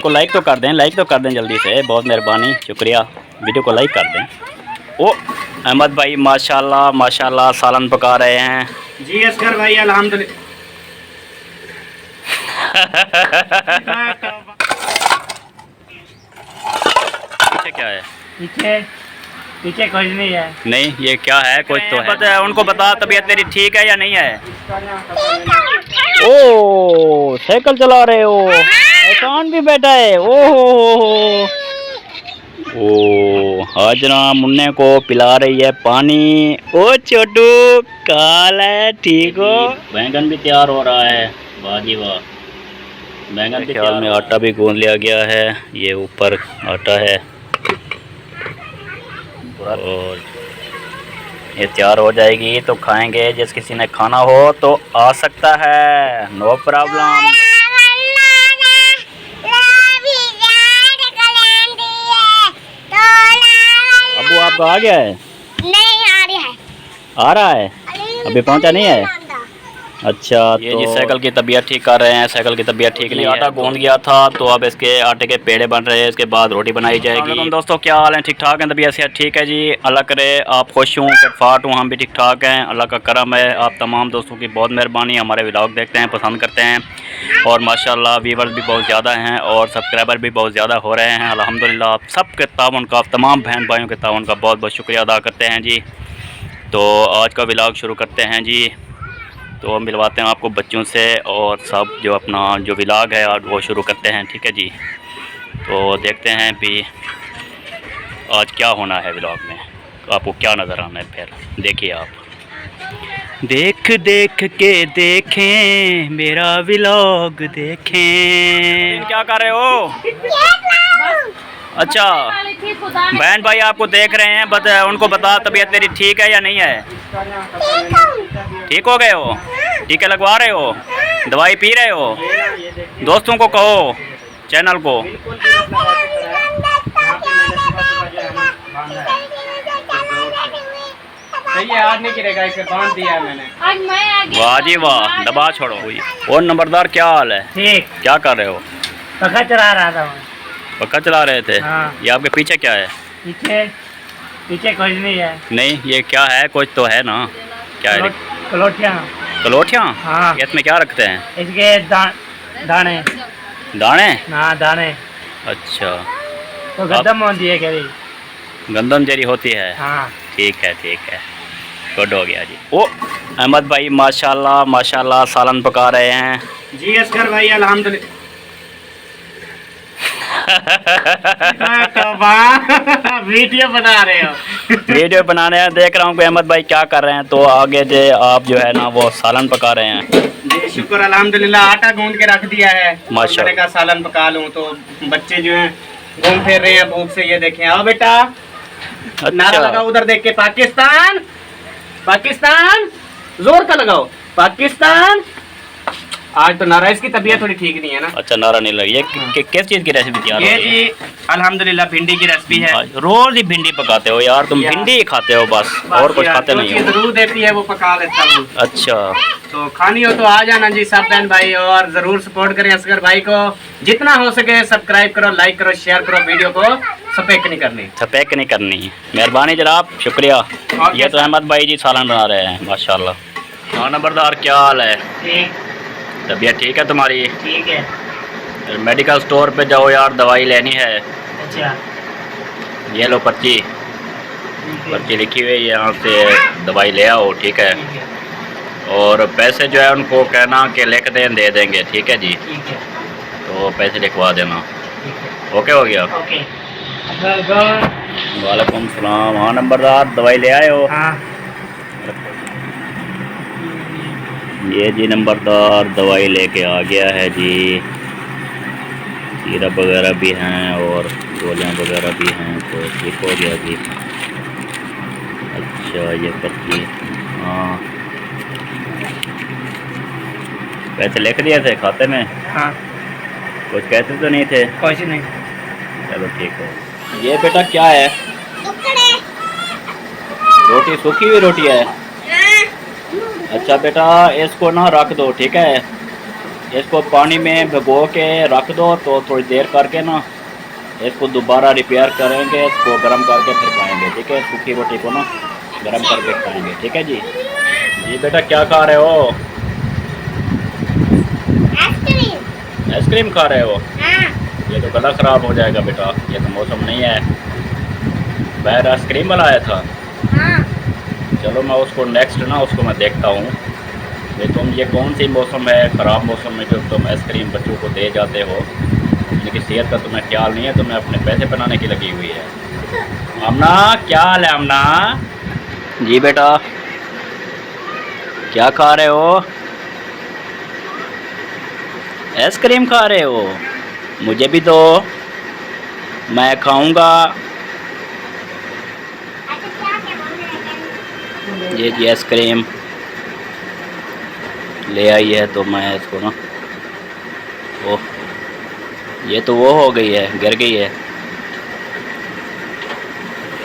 को लाइक तो कर दें, लाइक तो कर दें जल्दी से, बहुत मेहरबानी, शुक्रिया। वीडियो को लाइक कर दें। ओ अहमद भाई माशाल्लाह माशाल्लाह सालन पका रहे हैं जी। असगर भाई अल्हम्दुलिल्लाह। पीछे क्या है? पीछे कुछ नहीं है। नहीं, ये क्या है? कुछ तो है। पता है उनको बता तबीयत तेरी ठीक है या नहीं है? ओ साइकिल चला रहे हो, एहसान भी बैठा है। ओ हाजरा मुन्ने को पिला रही है पानी। ओ छोटू काल है, ठीक हो? बैंगन भी तैयार हो रहा है, वाह जी वाह। बैंगन के ख्याल में आटा भी गूंद लिया गया है, ये ऊपर आटा है और ये तैयार हो जाएगी तो खाएंगे। जिस किसी ने खाना हो तो आ सकता है, नो प्रॉब्लम। अबू आपका आ गया है? नहीं आ रहा है। आ रहा है, अभी पहुंचा नहीं है। अच्छा, ये जी साइकिल की तबीयत ठीक कर रहे हैं। साइकिल की तबीयत ठीक नहीं है, आटा गूंद गया था तो अब इसके आटे के पेड़े बन रहे हैं, इसके बाद रोटी बनाई जाएगी। दोस्तों क्या हाल है? ठीक ठाक हैं? तबीयत सेहत ठीक है जी, अल्लाह करे आप खुश हूँ, फिर फाट हूँ, हम भी ठीक ठाक हैं, अल्लाह का करम है। आप तमाम दोस्तों की बहुत मेहरबानी, हमारे व्लॉग देखते हैं, पसंद करते हैं और माशाल्लाह व्यूवर्स भी बहुत ज़्यादा हैं और सब्सक्राइबर भी बहुत ज़्यादा हो रहे हैं अल्हम्दुलिल्लाह। आप सबके ताउन का, तमाम बहन भाइयों के ताउन का बहुत बहुत शुक्रिया अदा करते हैं जी। तो आज का व्लॉग शुरू करते हैं जी। तो मिलवाते हैं आपको बच्चों से और सब जो अपना जो व्लॉग है आज वो शुरू करते हैं, ठीक है जी। तो देखते हैं भी आज क्या होना है व्लॉग में, आपको क्या नज़र आना है, फिर देखिए आप। देख देख के देखें मेरा व्लॉग देखें। क्या कर रहे हो? अच्छा, बहन भाई आपको देख रहे हैं, उनको बता तबीयत तेरी ठीक है या नहीं है? ठीक हो गए हो? टीके लगवा रहे हो? दवाई पी रहे हो? दोस्तों को कहो, चैनल को। आज नहीं गिरेगा, इसे बांध दिया है मैंने। वाह जी वाह, दबा छोड़ो। और नंबरदार क्या हाल है? ठीक। क्या कर रहे हो? पक्का चला रहा था। पक्का चला रहे थे? हाँ। ये आपके पीछे क्या है? पीछे कुछ नहीं है। नहीं, ये क्या है? कुछ तो है ना, क्या है? कलोटियाँ। कलोटियाँ? हाँ। इसमें क्या रखते हैं? इसके दाने। दाने? हाँ दाने। अच्छा, तो गंदम होती है क्या? गंदम जरी होती है। हाँ। ठीक है ठीक है, गुड हो गया जी। ओ अहमद भाई माशाल्लाह माशाल्लाह सालन पका रहे हैं जी। असगर भाई अल्हम्दुलिल्लाह। वीडियो बना रहे हो? वीडियो बना रहे हैं, देख रहा हूँ कि अहमद भाई क्या कर रहे हैं, तो आगे जो आप जो है ना वो सालन पका रहे हैं जी। शुक्र अल्हम्दुलिल्लाह, आटा गूंद के रख दिया है, माशाल्लाह का सालन पका लूँ। तो बच्चे जो हैं घूम फिर रहे हैं भूख से, ये देखें। आओ बेटा, नारा लगाओ उधर देख के, पाकिस्तान पाकिस्तान, जोर का लगाओ, पाकिस्तान। आज तो नारा, इसकी तबीयत थोड़ी ठीक नहीं है ना। अच्छा, नारा नहीं लगी। ये किस चीज़ की रेसिपी तैयार हो रही है? जी अल्हम्दुलिल्लाह भिंडी की रेसिपी है। रोज ही भिंडी पकाते हो यार तुम? भिंडी ही खाते हो बस, और कुछ खाते नहीं हो? जरूर देती है वो पका लेता हूँ। अच्छा, तो खानी हो तो आ जाना जी सब बहन भाई, और जरूर सपोर्ट करें असगर भाई को, जितना हो सके सब्सक्राइब करो, लाइक करो, शेयर करो, वीडियो को सपेक नहीं करनी। सपेक नहीं करनी, मेहरबानी जनाब, शुक्रिया। ये तो अहमद भाई जी सालन बना रहे हैं माशाल्लाह। हाँ नंबरदार क्या हाल है? ठीक। तबीयत ठीक है तुम्हारी? ठीक है। मेडिकल स्टोर पे जाओ यार, दवाई लेनी है। अच्छा, ये लो पर्ची, पर्ची लिखी हुई है, यहाँ से दवाई ले आओ, ठीक है? और पैसे जो है उनको कहना कि लिख दें, दे देंगे, ठीक है जी? ठीक है। तो पैसे लिखवा देना, ओके हो गया? ओके। वालेकुम सलाम। हाँ नंबरदार दवाई ले आए हो? हाँ। ये जी नंबरदार दवाई लेके आ गया है जी, सिरप वगैरह भी हैं और गोलियां वगैरह भी हैं, तो ठीक हो गया जी। अच्छा, ये पर्ची, हाँ पैसे लिख दिए थे खाते में? हाँ। कुछ कहते तो नहीं थे? कुछ नहीं। चलो ठीक है। ये बेटा क्या है? रोटी, सूखी हुई रोटी है? अच्छा बेटा, इसको ना रख दो, ठीक है? इसको पानी में भिगो के रख दो तो थोड़ी देर करके ना इसको दोबारा रिपेयर करेंगे, इसको गर्म करके फिर खाएंगे, ठीक है। सूखी रोटी को ना गर्म करके खाएंगे, ठीक है जी। जी बेटा क्या खा रहे हो? आइसक्रीम। आइसक्रीम खा रहे हो? हाँ। ये तो गला ख़राब हो जाएगा बेटा, ये तो मौसम नहीं है। बाहर आइसक्रीम बनाया था। हाँ। चलो मैं उसको नेक्स्ट ना उसको मैं देखता हूँ कि तुम ये कौन सी मौसम है, ख़राब मौसम में जो तुम आइसक्रीम बच्चों को दे जाते हो, उनकी सेहत का तुम्हें ख्याल नहीं है, तुम्हें अपने पैसे बनाने की लगी हुई है। आमना क्या हाल है आमना? जी बेटा क्या खा रहे हो? आइसक्रीम खा रहे हो? मुझे भी दो, मैं खाऊंगा। ये जी आइसक्रीम ले आई है तो मैं इसको ना, ओह ये तो वो हो गई है, गिर गई है।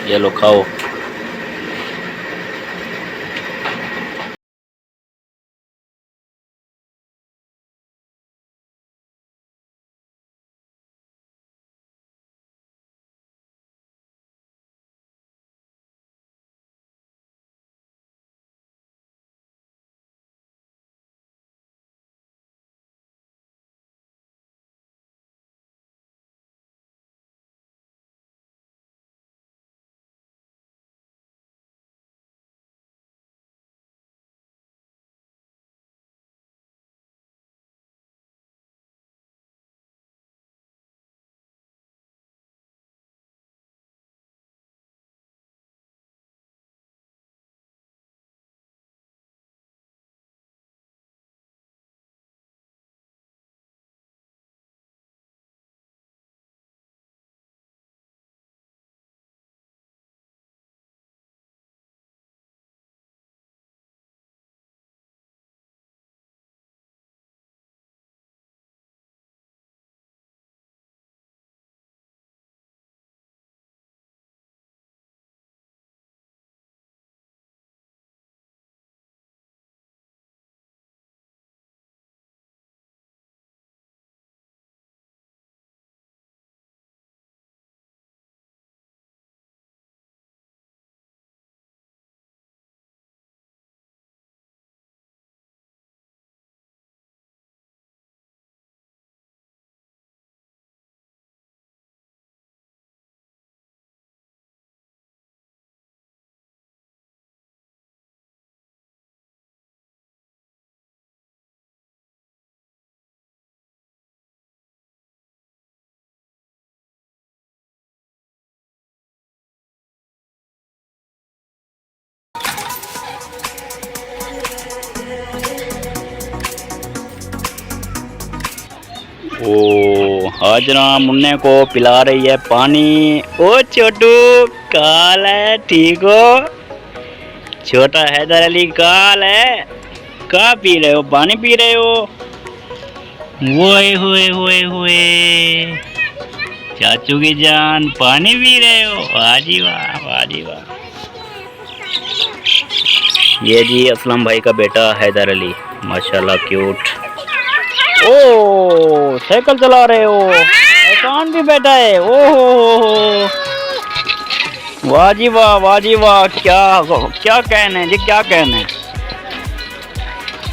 ये लो खाओ। ओ आज ना मुन्ने को पिला रही है पानी। ओ छोटू काल है, ठीक हो? छोटा हैदर अली काल है, क्या पी रहे हो? पानी पी रहे हो? ओए होए होए होए, चाचू की जान पानी पी रहे हो? वाह जी वाह, वाह जी वाह। ये जी असलम भाई का बेटा हैदर अली, माशाल्लाह क्यूट। ओ साइकिल चला रहे हो? एहसान भी बैठा है। ओहो वाह जी वाह, वाह जी वाह, क्या क्या कहने जी, क्या कहने।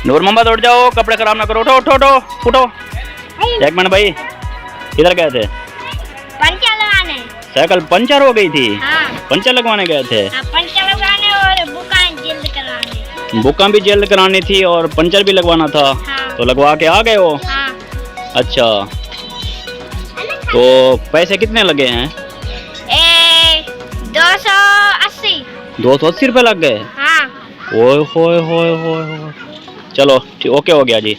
नूर मोहम्मद उठ जाओ, कपड़े खराब ना करो, उठो उठो उठो उठो। एक मिनट भाई, किधर गए थे? पंचर लगाने। साइकिल पंचर हो गई थी? हाँ। पंचर लगवाने गए थे? हाँ, पंचर लगाने और बुकान जल्द कराने। बुका भी जल्द करानी थी और पंचर भी लगवाना था। हाँ। तो लगवा के आ गए हो? हाँ। अच्छा, तो पैसे कितने लगे हैं? 280। 280 रुपये लग गए? हाँ। ओए होए होए होए होए। चलो ओके हो गया जी।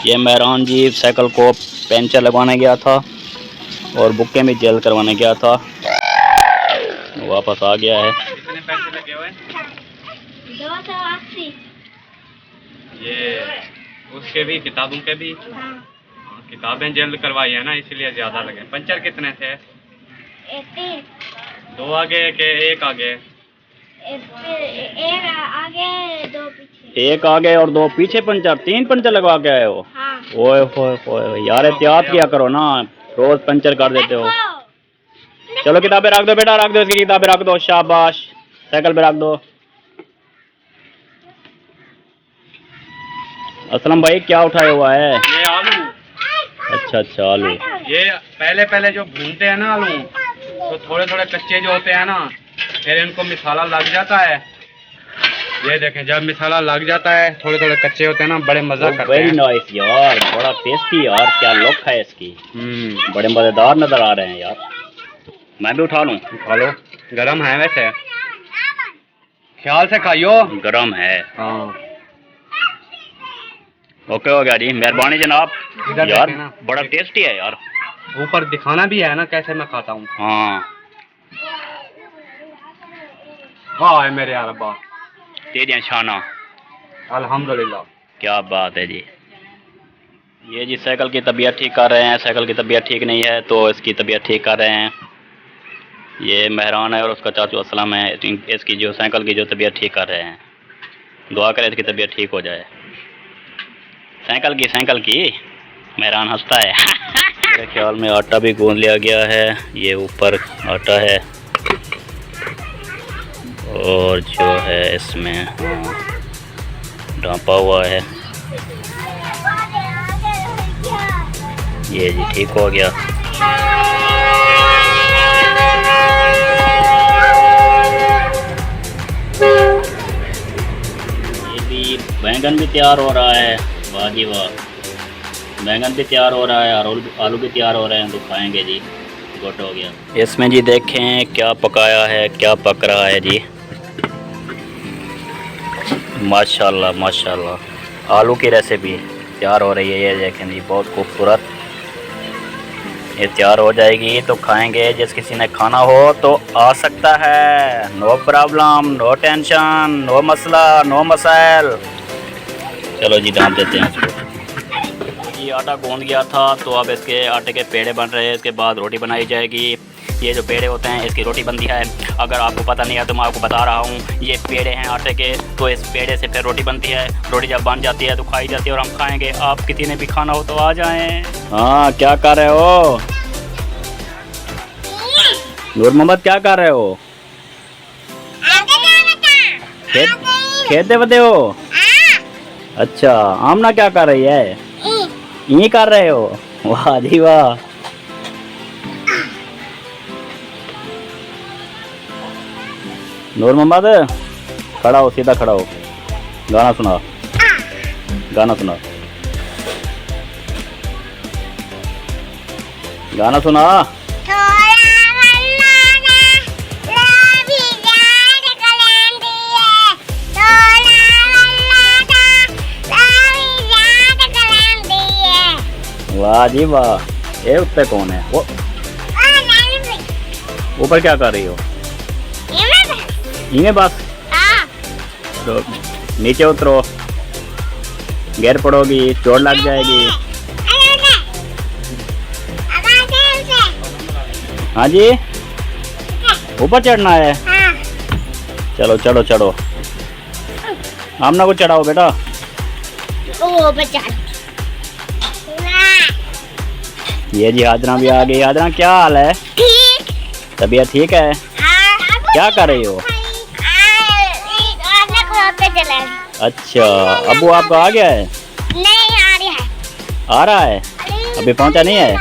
ये मेहरान जी साइकिल को पंचर लगवाने गया था और बुक्के में जेल करवाने गया था, वापस आ गया है। कितने पैसे लगे हुए? 280। ये उसके भी, किताबों के भी? हाँ। किताबें जल्द करवाई है ना, इसलिए ज्यादा लगे। पंचर कितने थे? 3। 2 आगे के 1 आगे? एक आगे 2 पीछे। एक आगे और दो पीछे पंचर, 3 पंचर लगवा के आए हो। हाँ। ओए होए होए यार, एहतियात किया करो ना, रोज पंचर कर देते हो। चलो किताबें रख दो बेटा, रख दो इसकी किताबें रख दो, शाबाश। साइकिल पे रख दो। असलम भाई क्या उठाया हुआ है? ये आलू। अच्छा अच्छा, आलू। ये पहले पहले जो भूनते हैं ना आलू, तो थोड़े थोड़े कच्चे जो होते हैं ना, फिर इनको मसाला लग जाता है। ये देखें, जब मसाला लग जाता है, थोड़े थोड़े कच्चे होते हैं ना, बड़े मजा करते वेरी हैं। नाइस यार, बड़ा टेस्टी यार, क्या लुक है इसकी। बड़े मजेदार नजर आ रहे हैं यार। मैं भी उठा लूं? खा लो, गरम है वैसे, ख्याल से खाइयो। गरम है। हाँ। ओके हो गया जी, मेहरबानी जनाब। इधर यार देखें ना। बड़ा टेस्टी है यार। ऊपर दिखाना भी है ना कैसे मैं खाता हूँ। हाँ वाह है मेरे यार अब्बा, तेरी शाना, अल्हम्दुलिल्लाह। क्या बात है जी। ये जी साइकिल की तबीयत ठीक कर रहे हैं। साइकिल की तबीयत ठीक नहीं है तो इसकी तबीयत ठीक कर रहे हैं। ये मेहरान है और उसका चाचू असलम है, इसकी जो साइकिल की जो तबीयत ठीक कर रहे हैं। दुआ करें इसकी तबीयत ठीक हो जाए। साइकिल की मेहरान हंसता है। मेरे ख्याल में आटा भी गूंद लिया गया है। ये ऊपर आटा है और जो है इसमें ढांपा हुआ है। ये जी ठीक हो गया। ये भी बैंगन भी तैयार हो रहा है। वाह जी वाह, बैंगन भी तैयार हो रहा है और आलू भी तैयार हो रहे हैं, तो खाएंगे जी। गुड हो गया। इसमें जी देखें क्या पकाया है, क्या पक रहा है जी। माशाल्लाह माशाल्लाह, आलू की रेसिपी तैयार हो रही है। ये देखें जी, बहुत खूबसूरत। ये तैयार हो जाएगी तो खाएंगे। जिस किसी ने खाना हो तो आ सकता है, no problem, no tension, no मसला, नो मसाइल। चलो जी डाल देते हैं इसको। ये आटा गूंद गया था तो अब इसके आटे के पेड़े बन रहे हैं। इसके बाद रोटी बनाई जाएगी। ये जो पेड़े होते हैं इसकी रोटी बनती है। अगर आपको पता नहीं है तो मैं आपको बता रहा हूँ, ये पेड़े हैं आटे के, तो इस पेड़े से फिर रोटी बनती है। रोटी जब बन जाती है तो खाई जाती है और हम खाएंगे। आप किसी ने भी खाना हो तो आ जाएं। हाँ क्या कर रहे हो नूर मोहम्मद, क्या कर रहे हो? खेत दे हो? अच्छा, आमना क्या कर रही है? यही कर रहे हो? वाह जी वाह। नूर मोहम्मद खड़ा हो, सीधा खड़ा हो, गाना सुना, गाना सुना, गाना सुना। वाह जी वाह। ये उत्ते कौन है? वो ऊपर क्या कर रही हो? इन्हें बस तो नीचे उतरो, गिर पड़ोगी, चोट लग जाएगी। हाँ जी, ऊपर चढ़ना है। चलो चलो चढ़ो। आमना को चढ़ाओ बेटा। ये जी हाजरा भी आ गई। हाजरा क्या हाल है? तबीयत ठीक है? क्या कर रही हो? अच्छा, अबू आपका आ गया है? नहीं आ रहा है, अभी पहुंचा नहीं है।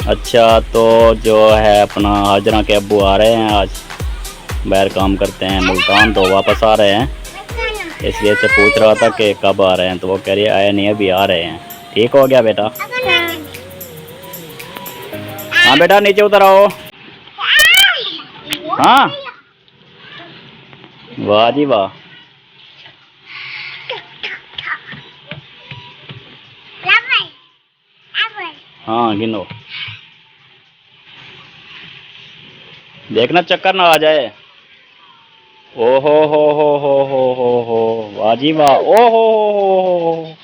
अच्छा, तो जो है अपना हाजरा के अब्बू आ रहे हैं आज, बाहर काम करते हैं मुल्तान, तो वापस आ रहे हैं। इसलिए से पूछ रहा था कि कब आ रहे हैं, तो वो कह रही है आया नहीं, अभी आ रहे हैं। ठीक हो गया बेटा? हाँ बेटा नीचे उतर आओ। हाँ वाह जी वाह। हाँ गिनो, देखना चक्कर ना आ जाए। ओ हो हो हो हो हो हो, वाह जी वाह। ओ हो